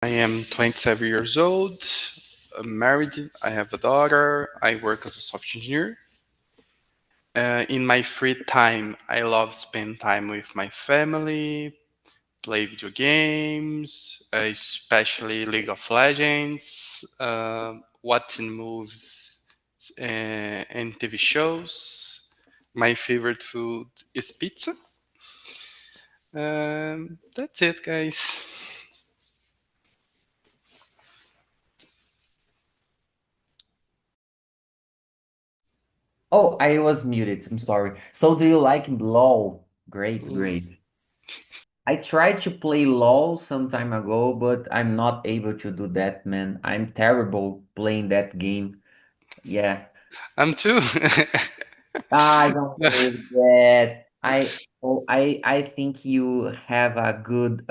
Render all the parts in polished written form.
I am 27 years old, married, I have a daughter, I work as a software engineer. In my free time, I love spend time with my family, play video games, especially League of Legends, watching movies and TV shows. My favorite food is pizza. That's it, guys. Oh, I was muted. I'm sorry. So do you like LOL? Great, great. I tried to play LOL some time ago, but I'm not able to do that, man. I'm terrible playing that game. Yeah. I'm too. I don't believe that. I think you have a good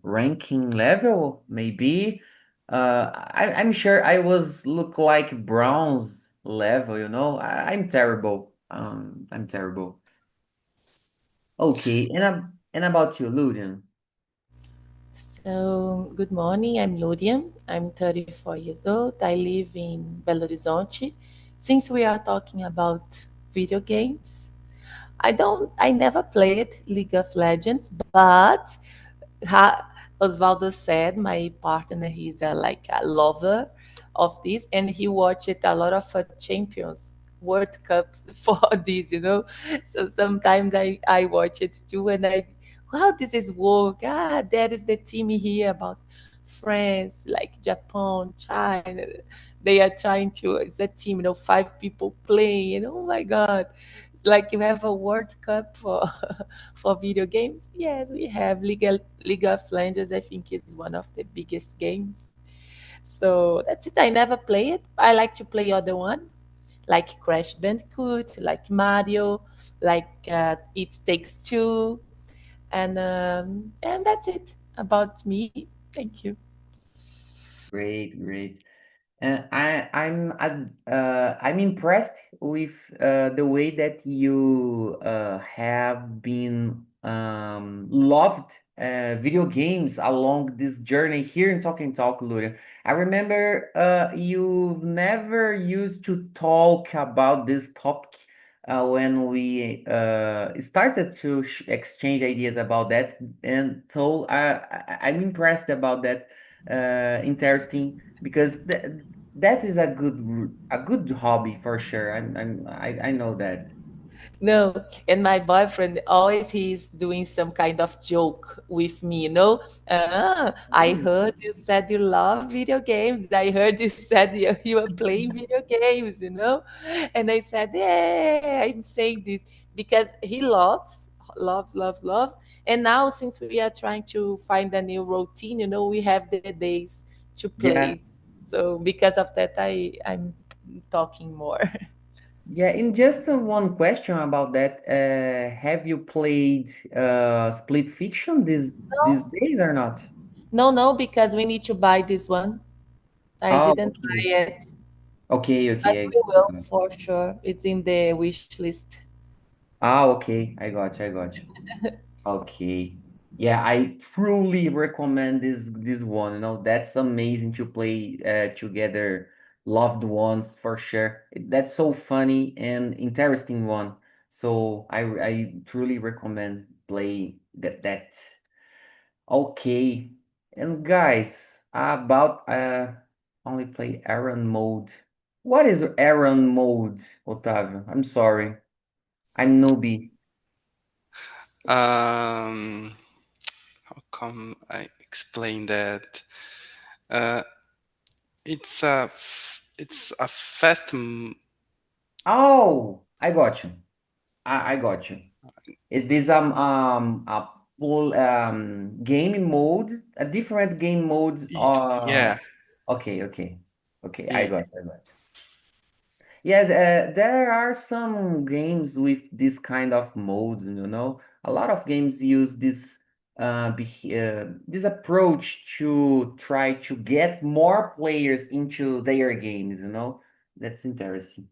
ranking level, maybe. I'm sure I was look like bronze level, you know. I'm terrible. I'm terrible. Okay, and about you, Ludian? So, good morning. I'm Ludian. I'm 34 years old. I live in Belo Horizonte. Since we are talking about video games, I never played League of Legends, but Osvaldo said my partner, he's a lover of this, and he watched a lot of Champions World Cups for this, So sometimes I watch it too, and how this is work? There is the team here about France, like Japan, China. They are trying to. It's a team, 5 people playing. Oh my God, it's like you have a World Cup for for video games. Yes, we have League of Legends. I think it's one of the biggest games. So that's it. I never play it. I like to play other ones like Crash Bandicoot, like Mario, like It Takes Two, and that's it about me. Thank you. Great, great. I'm impressed with the way that you have been loved video games along this journey here in Talking Talk, Luria. I remember you never used to talk about this topic when we started to exchange ideas about that, and so I'm impressed about that. Interesting because that is a a good hobby for sure. I know that. No, and my boyfriend always he's doing some kind of joke with me. I Mm. heard you said you love video games. I heard you said you are playing video games. And I said, yeah, I'm saying this because he loves. And now since we are trying to find a new routine, we have the days to Yeah, play. So because of that, I'm talking more. yeah. And just one question about that. Have you played Split Fiction these days or not? No, no, because we need to buy this one. I Oh, didn't okay, buy it, okay, but okay. we will for sure. It's in the wish list. Ah, okay. I got you. I got you. Okay. Yeah, I truly recommend this one. You know, that's amazing to play together, loved ones for sure. That's so funny and interesting one. So I truly recommend play that. Okay. And guys, about only play Aaron mode. What is Aaron mode, Otavio? I'm sorry. I'm newbie. um, how come I explain that? Uh, it's a fast. Oh, I got you. I got you. It is a full game mode, a different game mode. Yeah, Okay, okay, okay. yeah. I got. Yeah, there are some games with this kind of mode. You know, a lot of games use this approach to try to get more players into their games. You know, that's interesting.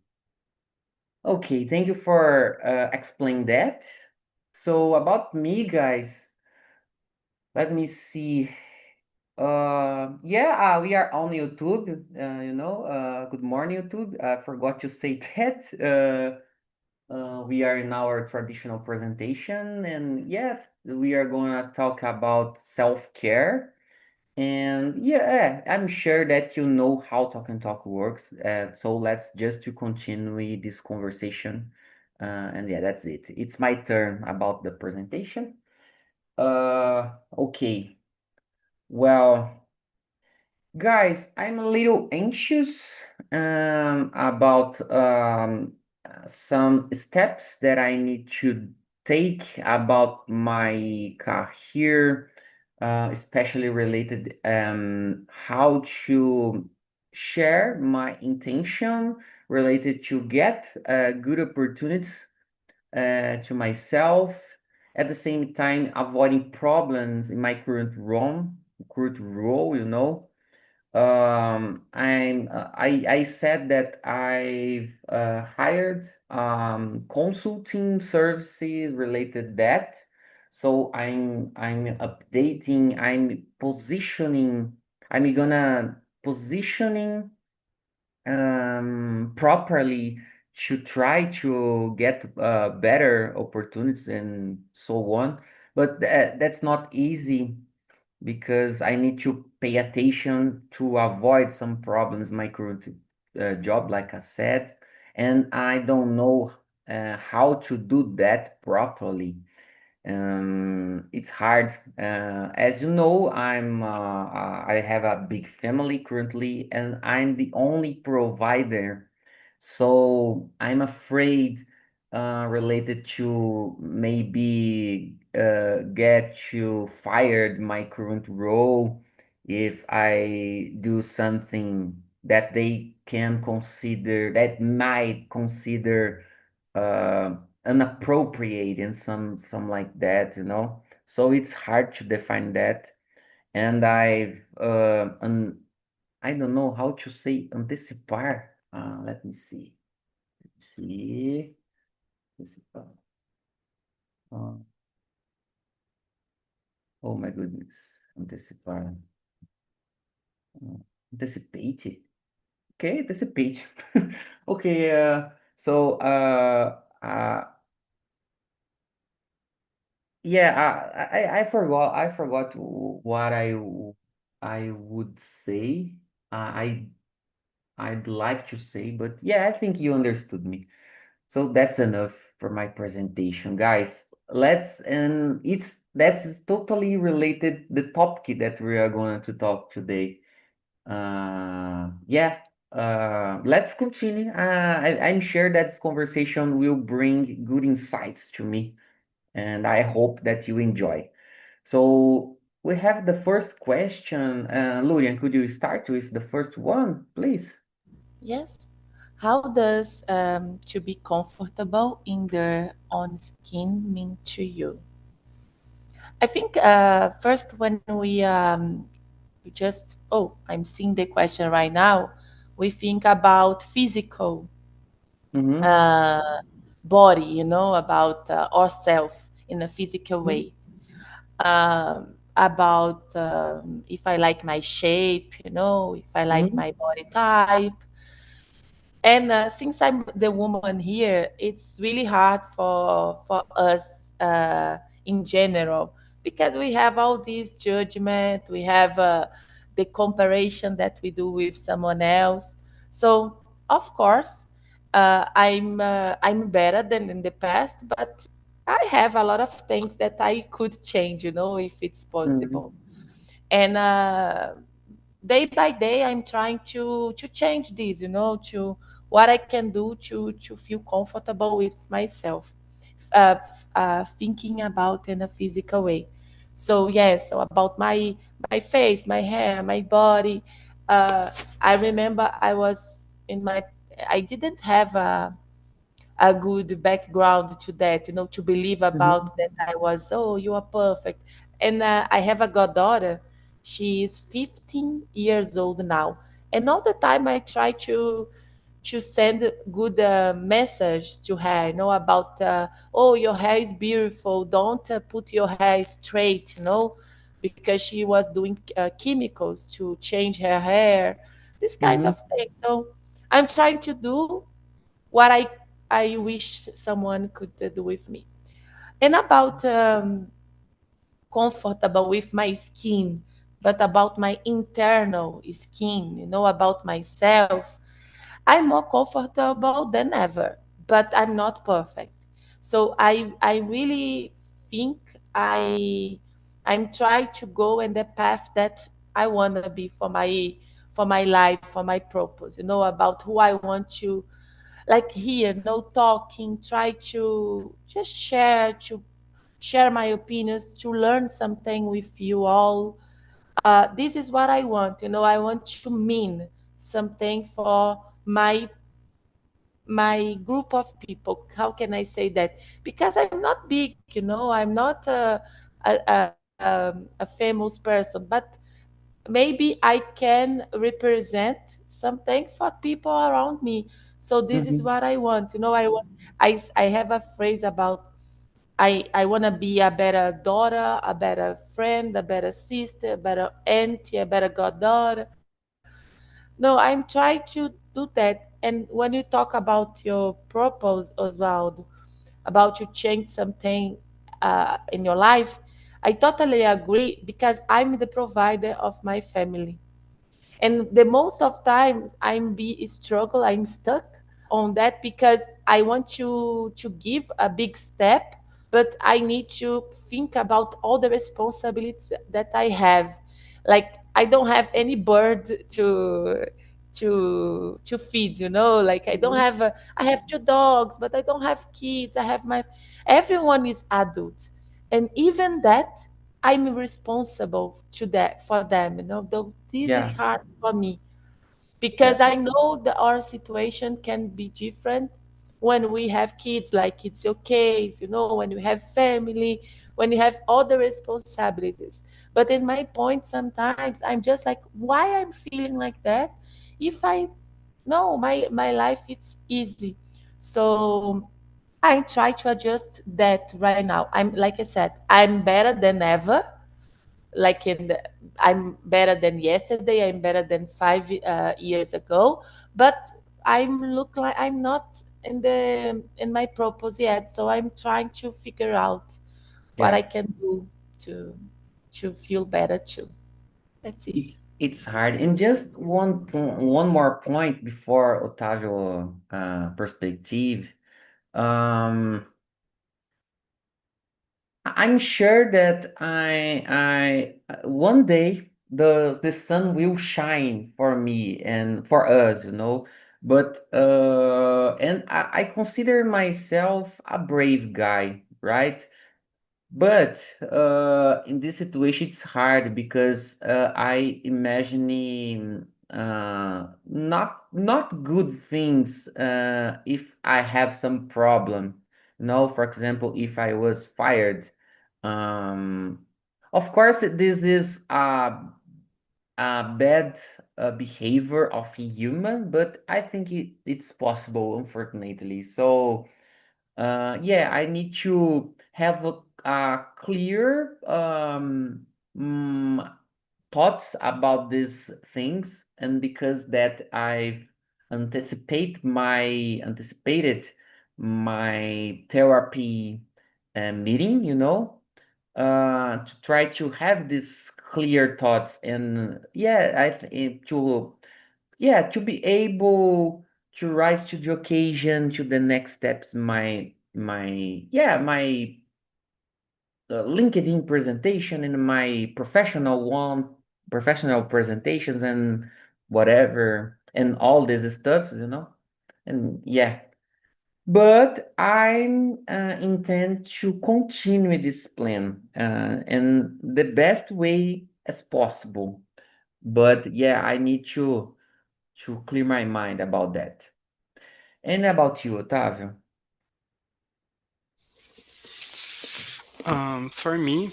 Okay, thank you for explaining that. So about me, guys, let me see. Yeah, we are on YouTube. Good morning, YouTube. I forgot to say that. We are in our traditional presentation, and yeah, we are gonna talk about self-care. And yeah, I'm sure that you know how Talk and Talk works. So let's just to continue this conversation. And yeah, that's it. It's my turn about the presentation. Okay. Well, guys, I'm a little anxious about some steps that I need to take about my career, especially related how to share my intention related to get good opportunities to myself, at the same time avoiding problems in my current role, I said that I've hired consulting services related that. So I'm updating, I'm positioning, I'm gonna positioning properly to try to get better opportunities and so on. But that's not easy because I need to pay attention to avoid some problems in my current job, like I said, and I don't know how to do that properly. It's hard. As you know, I have a big family currently, and I'm the only provider. So I'm afraid, related to maybe get you fired my current role if I do something that they can consider that might consider uh, inappropriate and some like that. So it's hard to define that. And I don't know how to say antecipar. Let me see. See. Antecipar. Uh, oh my goodness. Antecipar. Anticipate. Okay, anticipate. Okay. So yeah, I forgot. I forgot what I would say. I'd like to say, but yeah, I think you understood me. So that's enough for my presentation, guys. Let's and it's that's totally related the topic that we are going to talk today. Yeah. Let's continue. I'm sure that this conversation will bring good insights to me, and I hope that you enjoy. So we have the first question. Lurian, could you start with the first one, please? Yes. How does to be comfortable in their own skin mean to you? I think first when we just I'm seeing the question right now. We think about physical Mm-hmm. uh, body, about ourself in a physical way. About if I like my shape, if I like Mm-hmm. my body type. And since I'm the woman here, it's really hard for us in general because we have all this judgment, we have the comparison that we do with someone else. So of course, I'm better than in the past, but I have a lot of things that I could change, if it's Mm-hmm. possible. And day by day I'm trying to change this, to what I can do to feel comfortable with myself, thinking about in a physical way. So yes, so about my face, my hair, my body. I remember I didn't have a good background to that, to believe Mm-hmm. about that I was, oh, you are perfect. And I have a goddaughter. She is 15 years old now. And all the time I try to send good message to her, about, oh, your hair is beautiful. Don't put your hair straight, because she was doing chemicals to change her hair, this kind of Mm-hmm. thing. So I'm trying to do what I wish someone could do with me. And about comfortable with my skin, but about my internal skin, about myself, I'm more comfortable than ever, but I'm not perfect. So I really think I'm trying to go in the path that I wanna be for my life, for my purpose, about who I want to, like, here, no talking, try to just share my opinions, to learn something with you all. This is what I want. I want to mean something for my group of people. How can I say that? Because I'm not big, I'm not a famous person, but maybe I can represent something for people around me. So this is Mm-hmm. what I want. I have a phrase about I want to be a better daughter, a better friend, a better sister, a better auntie, a better goddaughter. No, I'm trying to do that. And when you talk about your purpose, Oswaldo, about you change something in your life, I totally agree because I'm the provider of my family. And the most of time I'm be struggle, I'm stuck on that because I want to give a big step, but I need to think about all the responsibilities that I have. Like, I don't have any bird to feed, like I don't have I have two dogs, but I don't have kids. I have my Everyone is adult, and even that I'm responsible to that for them. Though this is Yeah. hard for me Yeah. because I know that our situation can be different when we have kids. Like, it's your case, when you have family, when you have other responsibilities. But in my point, sometimes I'm just like, why I'm feeling like that? If I know my life, it's easy. So I try to adjust that right now. I'm, like I said, I'm better than ever. Like, I'm better than yesterday. I'm better than 5 years ago. But I'm look like I'm not in my purpose yet. So I'm trying to figure out what I Yeah. can do to to feel better too. That's it. It's hard. And just one more point before Otavio perspective. Um, I'm sure that one day the sun will shine for me and for us, you know. But and I consider myself a brave guy, right? But in this situation, it's hard because I imagining not good things if I have some problem. You know, for example, if I was fired, um, of course, this is a bad behavior of a human, but I think it's possible, unfortunately. So yeah, I need to have a clear thoughts about these things, and because that I've anticipated my therapy meeting, you know, to try to have these clear thoughts, and yeah, to be able to rise to the occasion, to the next steps, my LinkedIn presentation and my professional presentations and whatever, and all this stuff, you know. And yeah, but I'm intend to continue this plan in the best way as possible. But yeah, I need to clear my mind about that. And about you, Otávio? For me,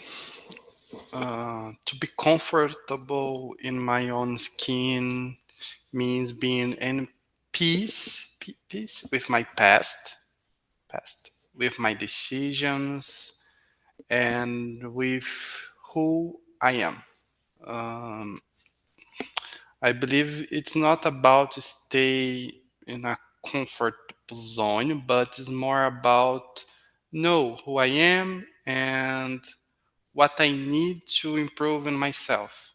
to be comfortable in my own skin means being in peace with my past, with my decisions, and with who I am. Um, I believe it's not about stay in a comfortable zone, but it's more about know who I am and what I need to improve in myself.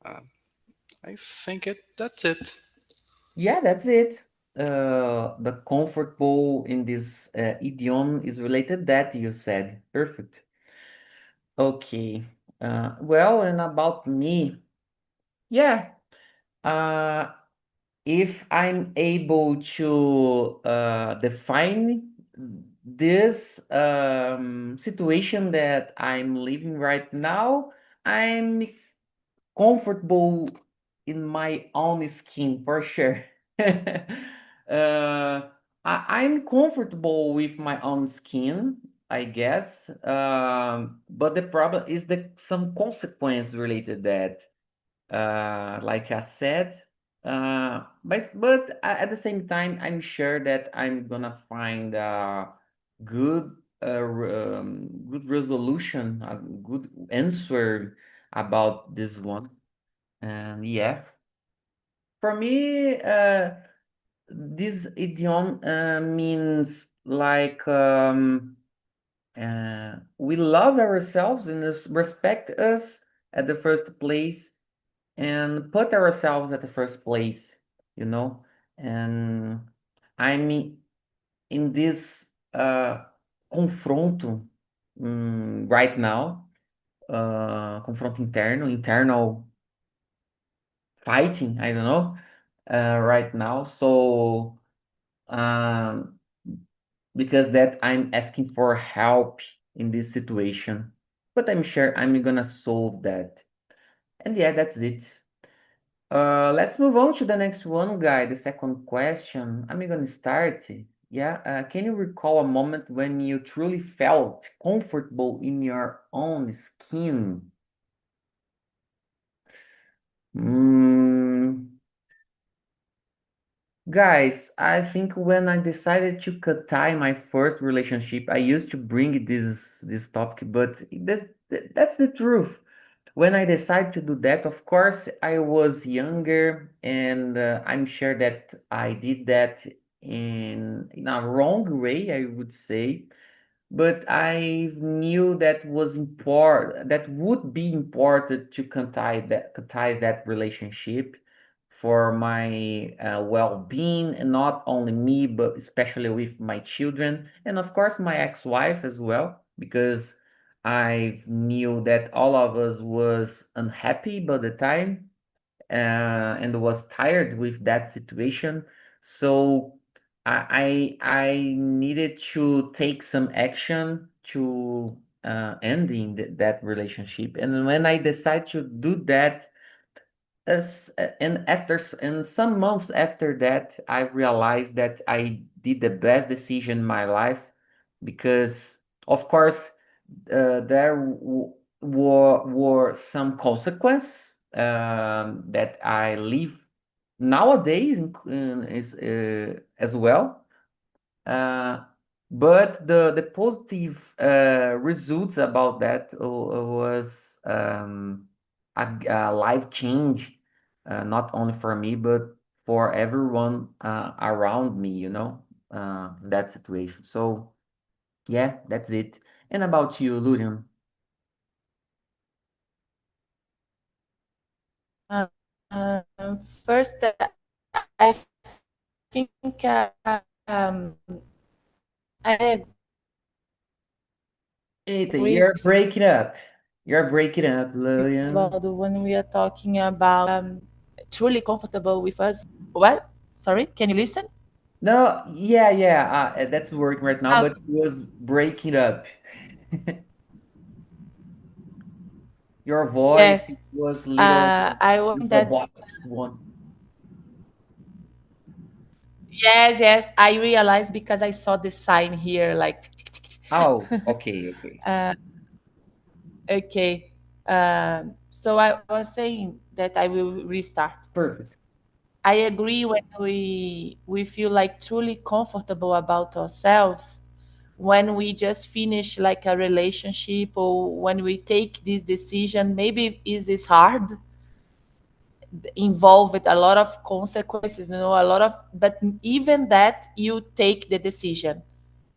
Uh, I think that's it. Yeah, that's it. The comfortable in this idiom is related that you said. Perfect. Okay. Well, and about me, yeah. Uh, if I'm able to define this situation that I'm living right now, I'm comfortable in my own skin for sure. I'm comfortable with my own skin, I guess. But the problem is that some consequence related that like I said. But at the same time, I'm sure that I'm gonna find a good, good resolution, a good answer about this one. And yeah, for me, this idiom means like we love ourselves and respect us at the first place and put ourselves at the first place, you know. And I'm in this confronto right now, confronto interno, internal fighting, I don't know, right now. So um, because that I'm asking for help in this situation, but I'm sure I'm gonna solve that. And yeah, that's it. Let's move on to the next one, guy. The second question. I'm gonna start. Yeah. Can you recall a moment when you truly felt comfortable in your own skin? Mm, guys, I think when I decided to cut tie my first relationship, I used to bring this topic, but that's the truth. When I decided to do that, of course, I was younger, and I'm sure that I did that in a wrong way, I would say. But I knew that was important, that would be important to cut that relationship for my well-being, and not only me, but especially with my children, and of course my ex-wife as well, because I knew that all of us was unhappy by the time, and was tired with that situation. So I needed to take some action to ending that relationship. And when I decided to do that, and some months after that, I realized that I did the best decision in my life, because of course there were some consequences that I live nowadays is as well. Uh, but the positive results about that was a life change, not only for me but for everyone around me. You know, that situation. So yeah, that's it. And about you, Lurian? First, I think I Eita, agree you're with breaking up. You're breaking up, Lurian. Oswaldo when we are talking about truly comfortable with us. What? Sorry, can you listen? No, yeah, yeah, that's working right now, Uh, but it was breaking up. Your voice yes, was little I was that. robot one. Yes, yes, I realized because I saw the sign here, like. Tick, tick, tick, Oh, tick. okay, okay. Okay. So I was saying that I will restart. Perfect. I agree when we feel like truly comfortable about ourselves. when we just finish like a relationship, or when we take this decision, maybe it is hard, involved with a lot of consequences, a lot of, but even that you take the decision,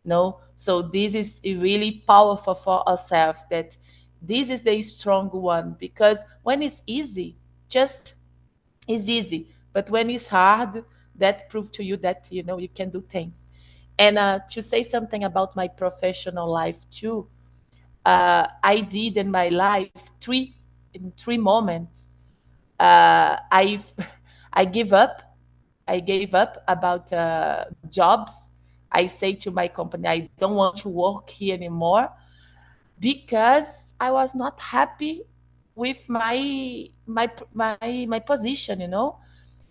no. So this is really powerful for ourselves, that this is the strong one, because when it's easy, just is easy, but when it's hard, that proves to you that you can do things. And to say something about my professional life too, I did in my life three moments. I I give up. I gave up about jobs. I say to my company, I don't want to work here anymore, because I was not happy with my position,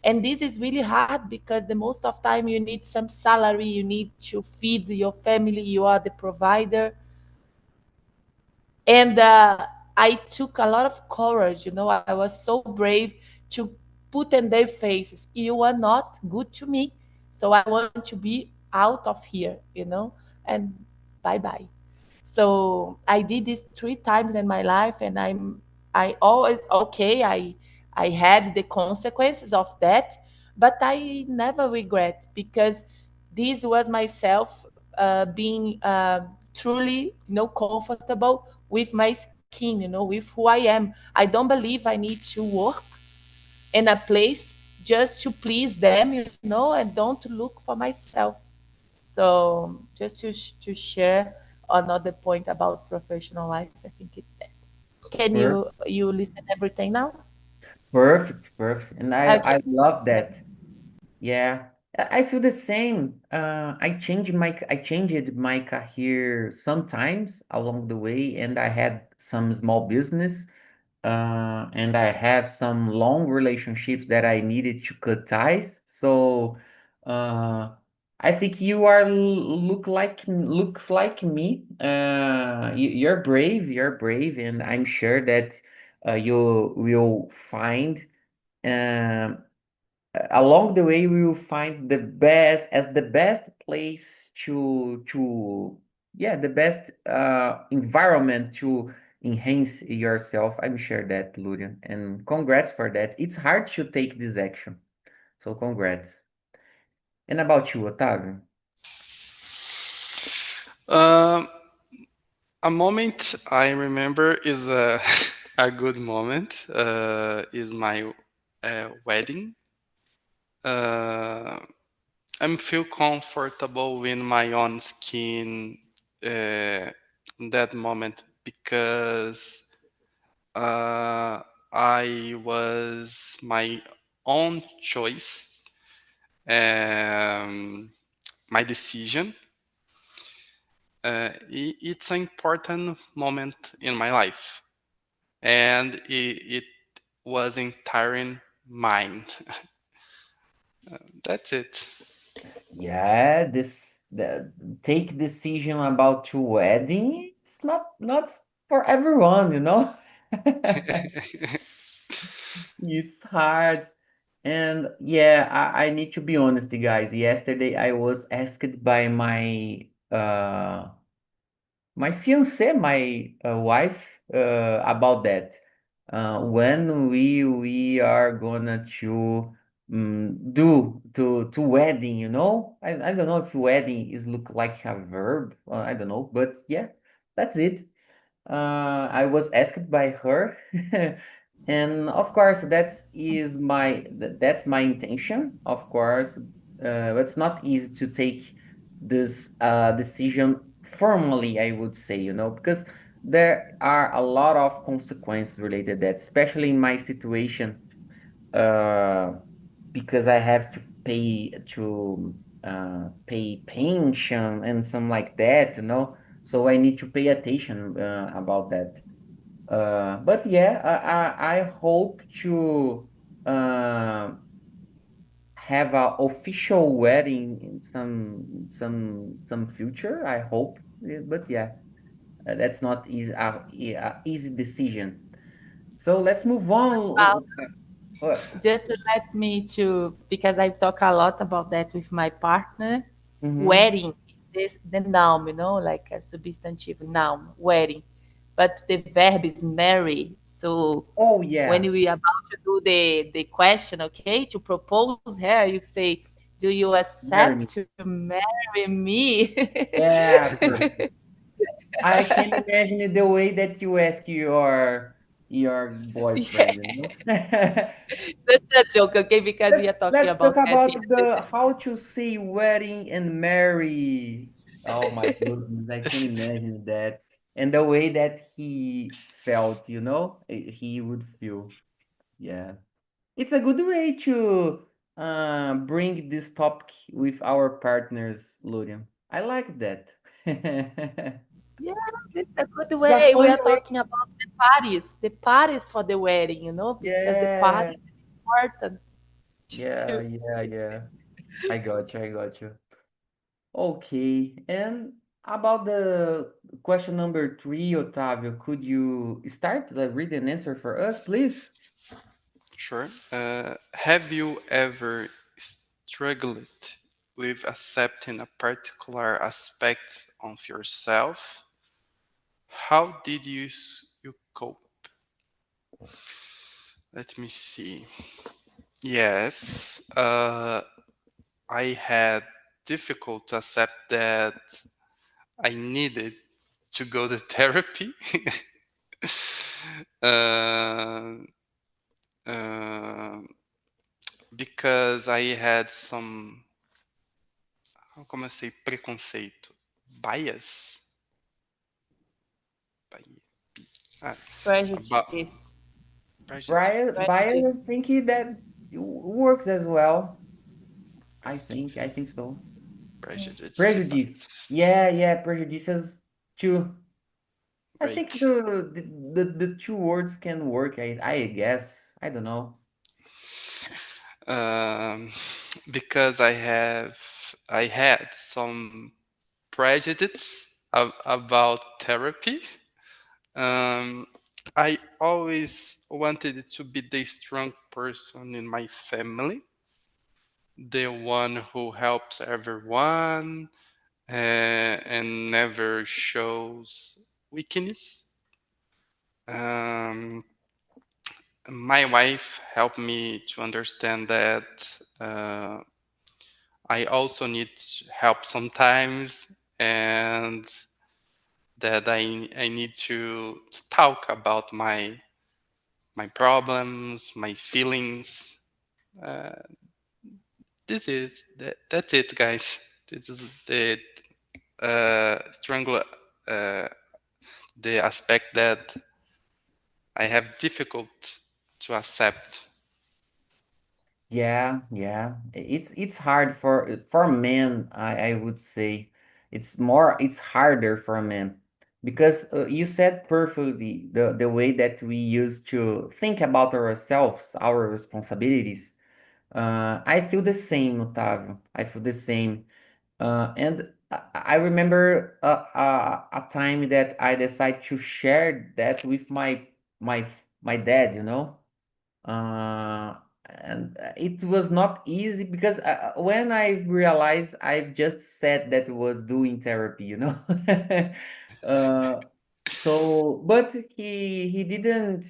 And this is really hard, because the most of time you need some salary, you need to feed your family, you are the provider. And I took a lot of courage, I was so brave to put in their faces, you are not good to me, so I want to be out of here, and bye bye. So I did this three times in my life, and I always, okay, I had the consequences of that, but I never regret, because this was myself being truly comfortable with my skin, with who I am. I don't believe I need to work in a place just to please them, and don't look for myself. So just to share another point about professional life, I think it's that. Can Per- you listen everything now? Perfect, perfect. And I Okay. love that. Yeah, I feel the same. I changed my career sometimes along the way, and I had some small business, and I have some long relationships that I needed to cut ties. So, uh, I think you are look like me. You're brave. You're brave, and I'm sure that you will find. Um, Along the way we will find the best place to yeah, the best environment to enhance yourself. I'm sure that, Lurian, and congrats for that. It's hard to take this action, so congrats. And about you, Otavio? Um, a moment I remember is a a good moment. Is my wedding. Uh, I'm feel comfortable in my own skin in that moment because I was my own choice, my decision. It's an important moment in my life, and it was entirely mine. That's it. Yeah, this the take decision about your wedding. It's not for everyone, you know. It's hard. And yeah, I need to be honest, guys. Yesterday I was asked by my fiancée, my wife, about that. When we are gonna to do to wedding, you know? I don't know if wedding is look like a verb. I don't know, but yeah, that's it. I was asked by her, and of course that's my intention. Of course, it's not easy to take this decision formally, I would say, you know, because there are a lot of consequences related to that, especially in my situation, uh, because I have to pay pension and some like that, you know. So I need to pay attention about that. But yeah, I hope to uh, have a official wedding in some future. I hope. But yeah, that's not easy a easy decision. So let's move on. Just let me to, because I talk a lot about that with my partner. Mm-hmm. Wedding is this the noun, like a substantive noun, wedding. But the verb is marry. So Oh when yeah, we about to do the question, okay, to propose her, you say, "Do you marry accept me. to marry me?" Yeah, perfect. I can imagine the way that you ask your boyfriend, Yeah, you know. that's a joke, okay? Because we are talking Let's talk about that about the yesterday. how to say wedding and marry. Oh my goodness, I can imagine that. And the way that he felt, you know, he would feel. Yeah. It's a good way to bring this topic with our partners, Lurian. I like that. Yeah, it's a good It's a way. We fun are way. talking about the parties for the wedding, because the Yeah. party is important Yeah, too. yeah, yeah. I got you. I got you. Okay. And about the question number three, Otavio, could you start the read and answer for us, please? Sure. Have you ever struggled with accepting a particular aspect of yourself? How did you cope? Let me see. Yes, I had difficult to accept that I needed to go to therapy. uh, uh, because I had some, como eu sei, preconceito, bias, Bi- ah, about Prejudice, Brian, prejudice, prejudice. Brian, thinking that works as well. I think so. prejudice, but Prejudice. Yeah, yeah, prejudices too. I think great. the two words can work, I guess. I don't know. Um, because I had some prejudice about therapy. Um, I always wanted to be the strong person in my family, the one who helps everyone and never shows weakness. Um, my wife helped me to understand that I also need help sometimes, and that I need to talk about my problems, my feelings. Uh, that's it, guys. This is the strangle uh, the aspect that I have difficult to accept. Yeah, yeah. It's hard for men, I would say. It's harder for men because you said perfectly the way that we used to think about ourselves, our responsibilities. I feel the same, Otávio. I feel the same. And I remember a time that I decided to share that with my my dad, you know. Uh, and it was not easy because when I realized I just said that was doing therapy, you know. uh, so, but he didn't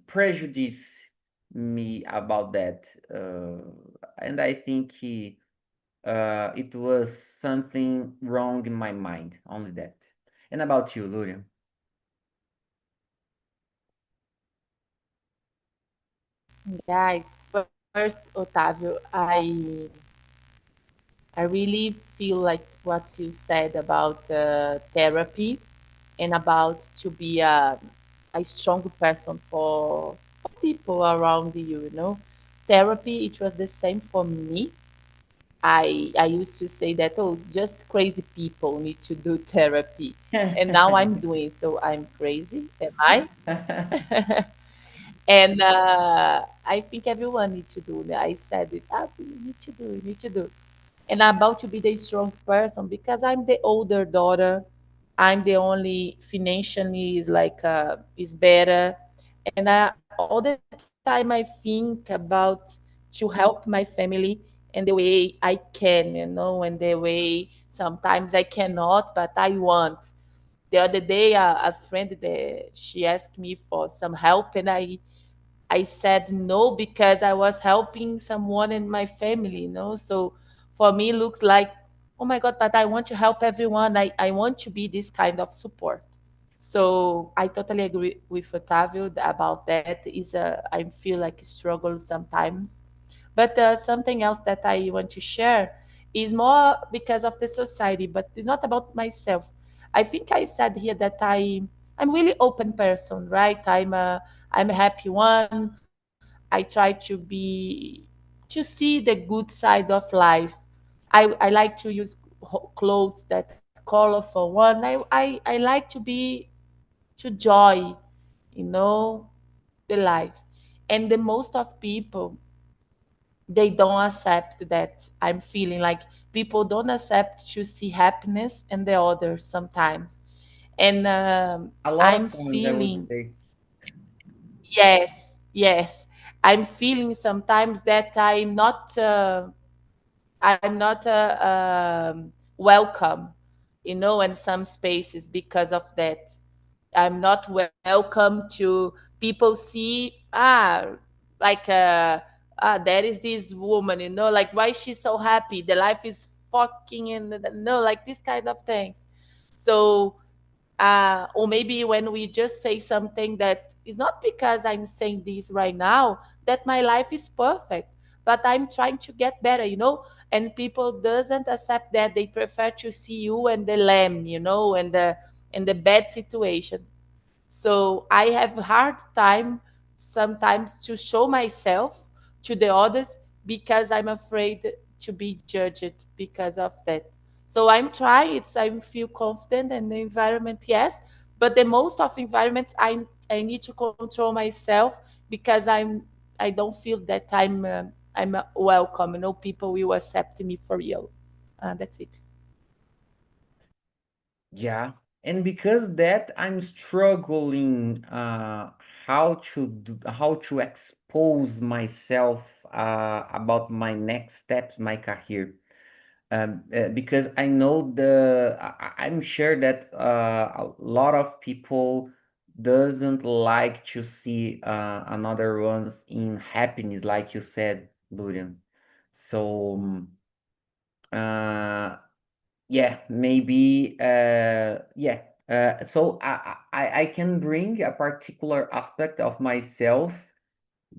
prejudice me about that, and I think it was something wrong in my mind, only that. And about you, Luria? Guys, first, Otávio, I really feel like what you said about therapy and about to be a strong person for people around you, Therapy, it was the same for me. I used to say that, oh, it's just crazy people need to do therapy. And now I'm doing, so I'm crazy, am I? And I think everyone need to do. I said this. You need to do. You need to do. And I'm about to be the strong person because I'm the older daughter. I'm the only financially is better, and all the time I think about to help my family. in the way I can, and the way sometimes I cannot, but I want. The other day, a friend, she asked me for some help, and I said no because I was helping someone in my family. So for me, it looks like, oh my God, but I want to help everyone. I want to be this kind of support. So I totally agree with Otavio about that. I feel like a struggle sometimes. But something else that I want to share is more because of the society, but it's not about myself. I think I said here that I'm really open person, right? I'm a happy one. I try to see the good side of life. I like to use clothes that colorful one. I like to joy, the life. And the most of people, they don't accept that I'm feeling like people don't accept to see happiness in the others sometimes. And A lot I'm of times I would feeling, say. yes, yes, I'm feeling sometimes that I'm not welcome, in some spaces because of that. I'm not welcome to people see, like, there is this woman, like, why is she so happy? The life is fucking, and no, like this kind of things. So or maybe when we just say something that is not because I'm saying this right now that my life is perfect, but I'm trying to get better. And people doesn't accept that. They prefer to see you and the lamb, and the bad situation. So I have a hard time sometimes to show myself to the others because I'm afraid to be judged because of that. So I'm trying. I feel confident in the environment, yes, but the most of environments I need to control myself because I don't feel that I'm welcome. People will accept me for real. That's it. Yeah, and because that I'm struggling how to expose myself about my next steps, my career. Because I know I'm sure that a lot of people doesn't like to see another ones in happiness, like you said, Lurian. So uh, yeah, maybe yeah. So I can bring a particular aspect of myself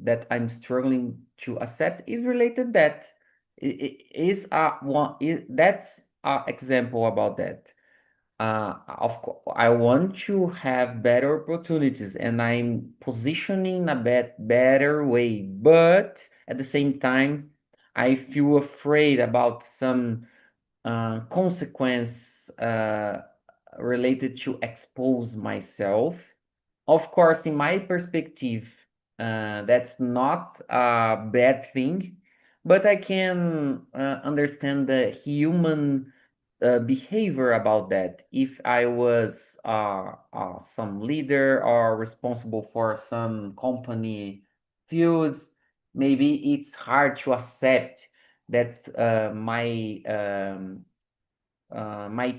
that I'm struggling to accept is related that is one is that's example about that. Of course, I want to have better opportunities, and I'm positioning a better way, but at the same time, I feel afraid about some consequence related to expose myself. Of course, in my perspective, that's not a bad thing, but I can understand the human behavior about that. If I was some leader or responsible for some company fields, maybe it's hard to accept that my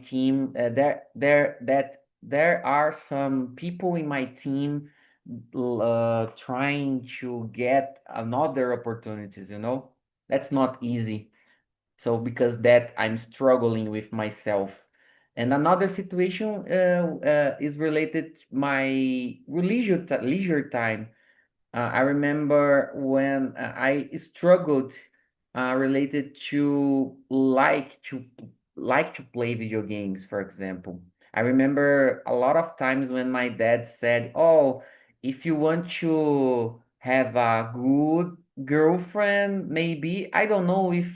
team there are some people in my team trying to get another opportunities. That's not easy. So because that I'm struggling with myself. And another situation is related to my leisure time. I remember when I struggled related to like to play video games, for example. I remember a lot of times when my dad said, "Oh, if you want to have a good girlfriend, maybe I don't know if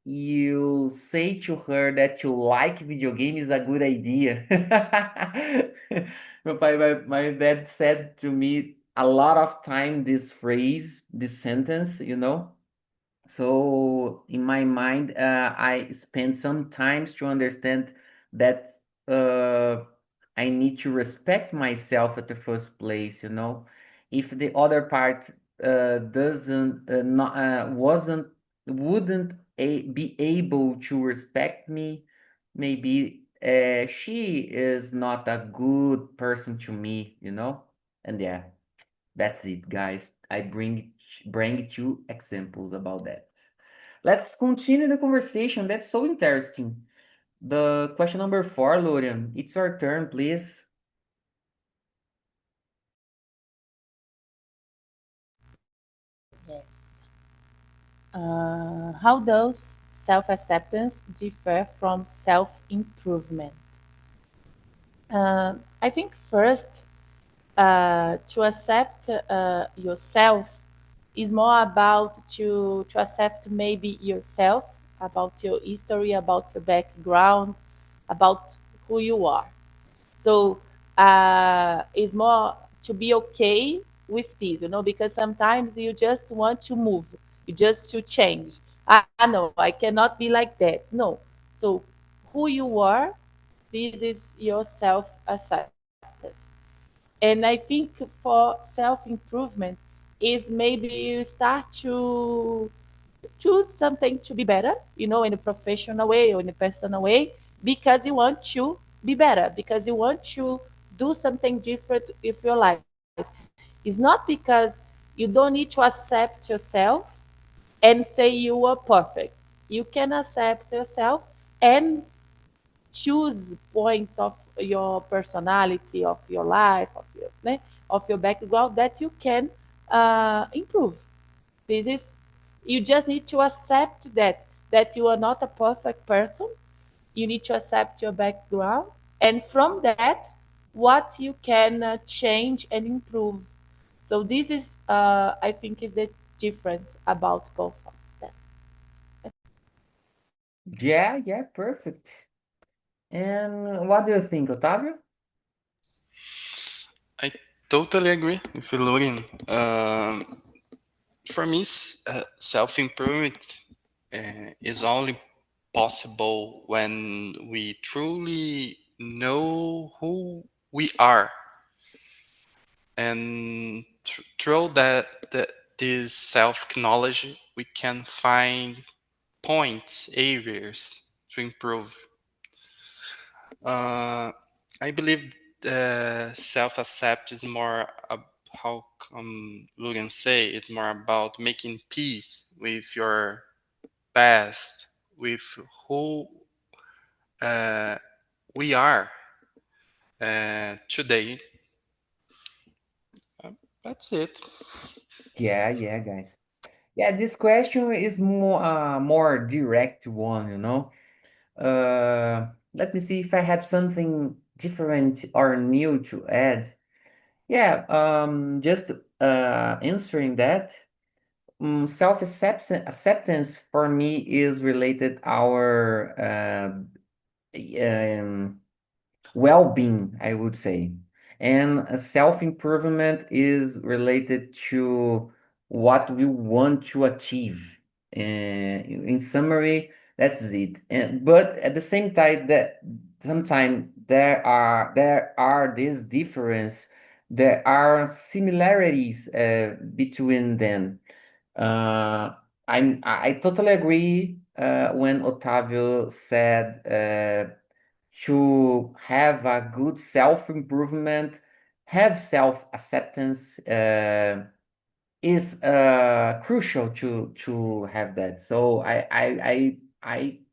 you say to her that you like video games is a good idea." My dad said to me a lot of time this phrase, this sentence. So in my mind, I spend some times to understand that I need to respect myself at the first place. If the other part doesn't not wasn't wouldn't be able to respect me. Maybe she is not a good person to me, you know? And yeah, that's it, guys. I bring two examples about that. Let's continue the conversation. That's so interesting. The question number 4, Lorian. It's your turn, please. Yes. How does self acceptance differ from self improvement? I think first, to accept yourself is more about to accept maybe yourself, about your history, about your background, about who you are. So it's more to be okay with this, because sometimes you just want to move, you just to change. No, I cannot be like that. No. So who you are, this is your self acceptance. And I think for self improvement is maybe you start to choose something to be better, in a professional way or in a personal way, because you want to be better, because you want to do something different with your life. It's not because you don't need to accept yourself and say you are perfect. You can accept yourself and choose points of your personality, of your life, of your background that you can improve. This is you just need to accept that you are not a perfect person. You need to accept your background, and from that, what you can change and improve. So this is, I think, is the difference about both of them. Yeah, yeah, perfect. And what do you think, Otávio? I totally agree with you, Lorin. For me, self improvement is only possible when we truly know who we are, and through that this self knowledge, we can find points, areas to improve. Uh, I believe self accept is more how Logan say it's more about making peace with your past, with who uh, we are today. That's it. Yeah, yeah, guys. Yeah, this question is more direct one, you know. Let me see if I have something different or new to add. Yeah, just answering that. Self acceptance for me is related our well-being, I would say. And self-improvement is related to what we want to achieve. In summary, that's it. But at the same time, that sometimes there are this difference. There are similarities between them. Uh, I totally agree when Otavio said to have a good self-improvement, have self-acceptance is crucial to have that. So I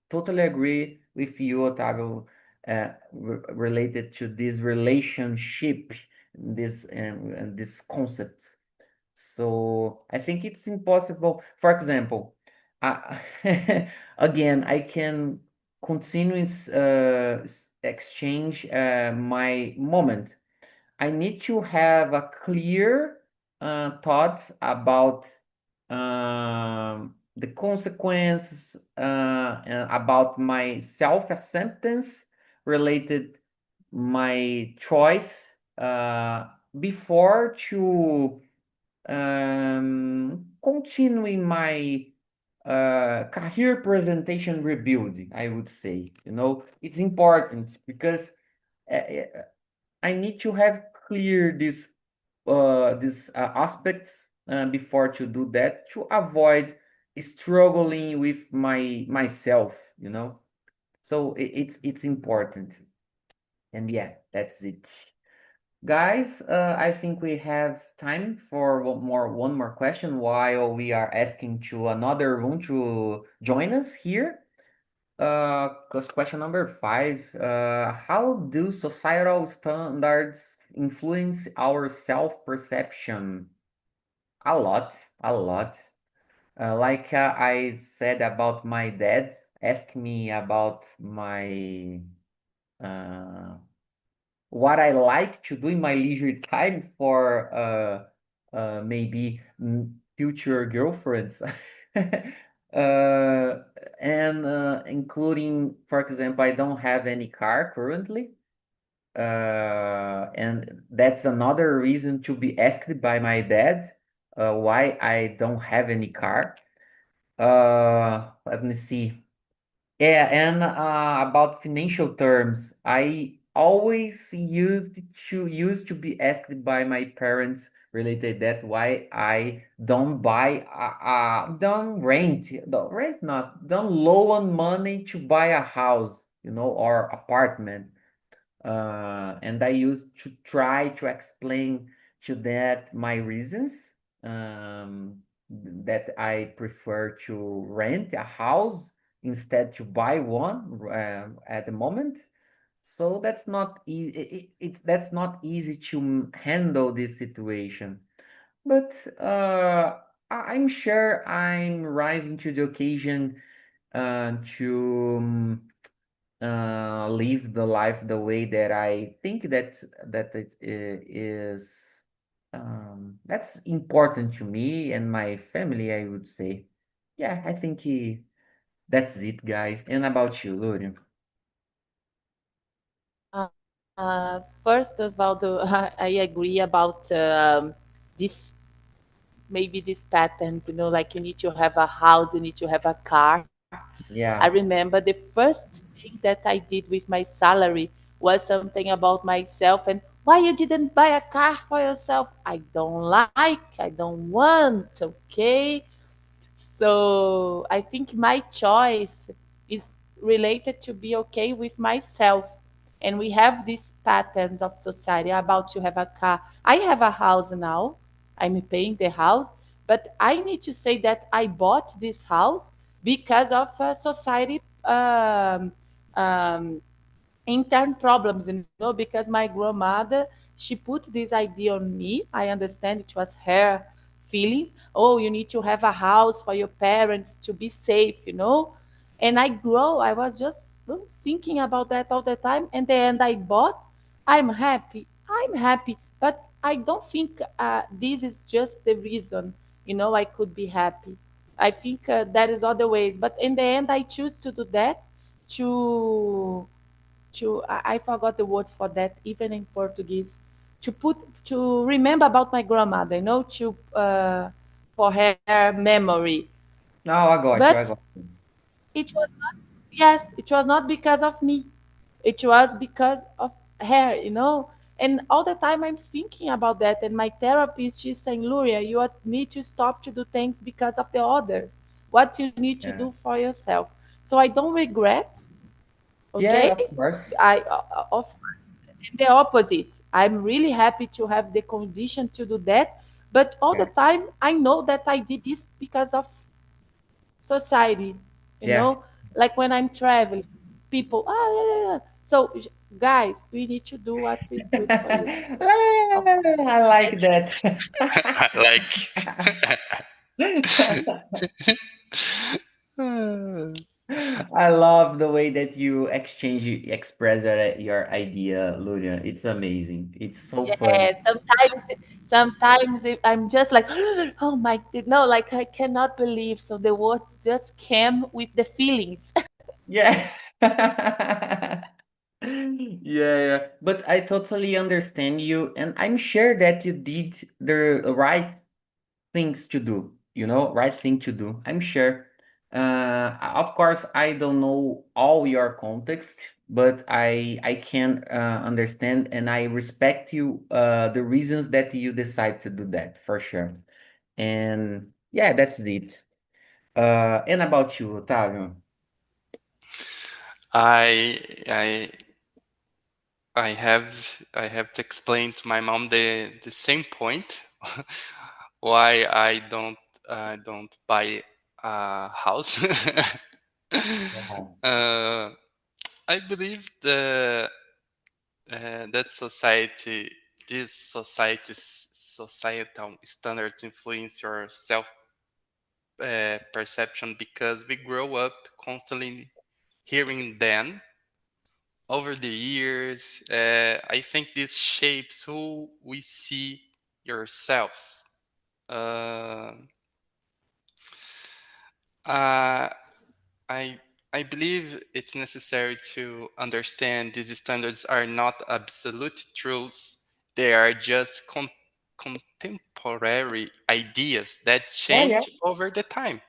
totally agree with you, Otavio, related to this relationship, this and this concepts. So I think it's impossible. For example, uh, again, I can continuous exchange my moment. I need to have a clear thoughts about the consequences about my self-acceptance related my choice before to continuing my career presentation rebuilding, I would say. You know, it's important because I need to have clear these aspects before to do that to avoid struggling with myself, you know. So it's important. And yeah, that's it. Guys, I think we have time for one more question while we are asking to another room to join us here. Question number 5. How do societal standards influence our self-perception? A lot, a lot. Like I said about my dad, ask me about my uh, what I like to do in my leisure time for maybe future girlfriends. And including, for example, I don't have any car currently. And that's another reason to be asked by my dad why I don't have any car. Let me see. Yeah, and about financial terms, I always used to be asked by my parents related that why I don't buy don't loan money to buy a house, or apartment. And I used to try to explain to that my reasons, that I prefer to rent a house instead to buy one at the moment. So that's not that's not easy to handle this situation. But I'm sure I'm rising to the occasion to live the life the way that I think that is that's important to me and my family, I would say. Yeah, I think that's it, guys. And about you, Lurian? First, Osvaldo, I agree about this, maybe these patterns, like you need to have a house, you need to have a car. I Yeah, remember the first thing that I did with my salary was something about myself and why you didn't buy a car for yourself. I don't like, I don't want, okay? So I think my choice is related to be okay with myself. And we have these patterns of society about to have a car. I have a house now. I'm paying the house, but I need to say that I bought this house because of society um, intern problems, because my grandmother, she put this idea on me. I understand it was her feelings. Oh, you need to have a house for your parents to be safe. And I was just thinking about that all the time. And then I bought. I'm happy, but I don't think this is just the reason, I could be happy. I think there is other ways, but in the end I choose to do that to I forgot the word for that even in Portuguese, to remember about my grandmother, to for her memory. no, I got you, I But got you. it was not, yes, it was not because of me. It was because of her. And all the time I'm thinking about that. And my therapist, she's saying, Luria, need to stop to do things because of the others. What you need to Yeah, do for yourself. So I don't regret, yeah, okay? of course. Of the opposite. I'm really happy to have the condition to do that. But all the Yeah, time, I know that I did this because of society, you yeah. know, like when I'm traveling, people, yeah, yeah, yeah. So, guys, we need to do what is good for you, of course. I like And that. Like. I love the way that you express your idea, Lulia. It's amazing. It's so fun. yeah, sometimes I'm just like, oh my, no, like I cannot believe. So the words just came with the feelings. Yeah. Yeah, yeah. But I totally understand you, and I'm sure that you did the right things to do, right thing to do. I'm sure. Of course, I don't know all your context, but I can understand and I respect you the reasons that you decide to do that for sure. And yeah, that's it. And about you, Otávio? I I I have to explain to my mom the same point why I don't buy a house. Yeah. uh, I believe that these societal standards influence your self perception because we grow up constantly hearing them over the years. I think this shapes who we see yourselves. Uh, uh, I I believe it's necessary to understand these standards are not absolute truths. They are just contemporary ideas that Yeah, yeah. change over the time.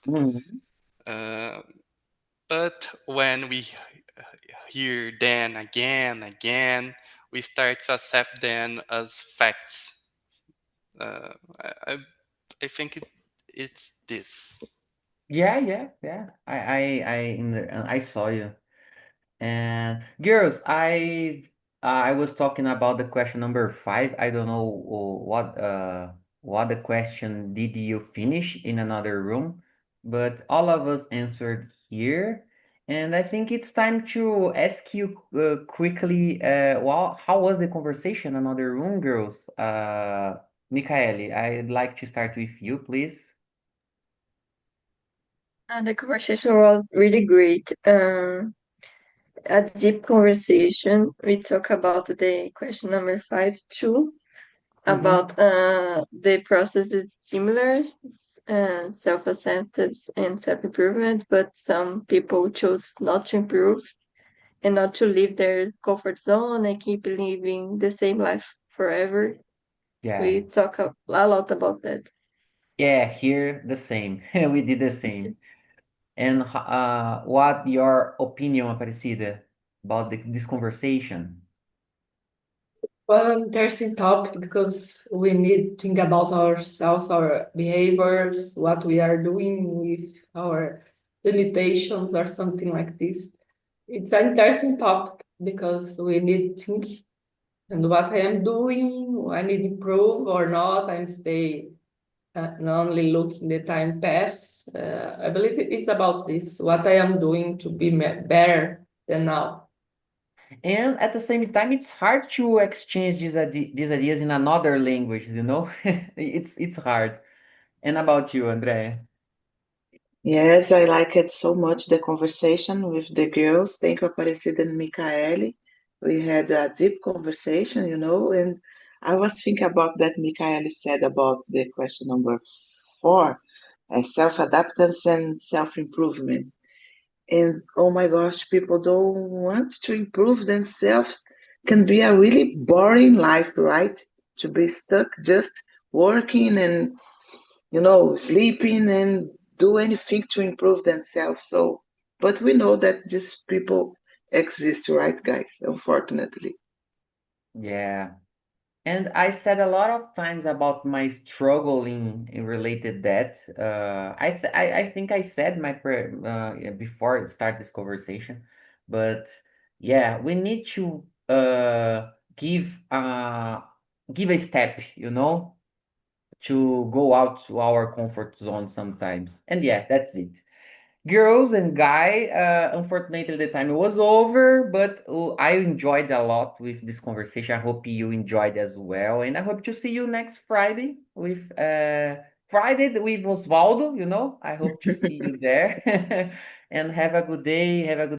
Mhm. Uh, but when we hear them again, we start to accept them as facts. Uh, I, I I think it's this. Yeah, yeah, yeah. I saw you. And girls, I was talking about the question number 5. I don't know what the question did you finish in another room, but all of us answered here. And I think it's time to ask you quickly, well, how was the conversation in another room, girls? Michaeli, I'd like to start with you, please. The conversation was really great. A deep conversation. We talk about the question number 5 too, Mm-hmm. about the process is similar, self-acceptance and self-improvement, but some people choose not to improve and not to leave their comfort zone and keep living the same life forever. Yeah. We talk a lot about that. Yeah, here the same. We did the same. And what your opinion, Aparecida, about this conversation? Well, interesting topic because we need to think about ourselves, our behaviors, what we are doing with our limitations or something like this. It's an interesting topic because we need to think and what I am doing, I need to improve or not. I'm stay only looking the time pass. I believe it is about this, what I am doing to be better than now. And at the same time, it's hard to exchange these ideas in another language, you know? It's hard. And about you, Andrea? Yes, I liked it so much, the conversation with the girls. Thank you, Aparecida and Michaeli. We had a deep conversation, and I was thinking about that Michaeli said about the question number 4, self-adaptance and self-improvement. And oh my gosh, people don't want to improve themselves. Can be a really boring life, right? To be stuck just working and sleeping and do anything to improve themselves. So, but we know that these people exist, right, guys? Unfortunately. Yeah. And I said a lot of times about my struggle in related that. I think I said yeah, before I start this conversation, but yeah, we need to give give a step, you know, to go out to our comfort zone sometimes. And yeah, that's it. Girls and guy, unfortunately the time was over, but I enjoyed a lot with this conversation. I hope you enjoyed as well, and I hope to see you next Friday with Osvaldo. You know, I hope to see you there. And have a good day. Have a good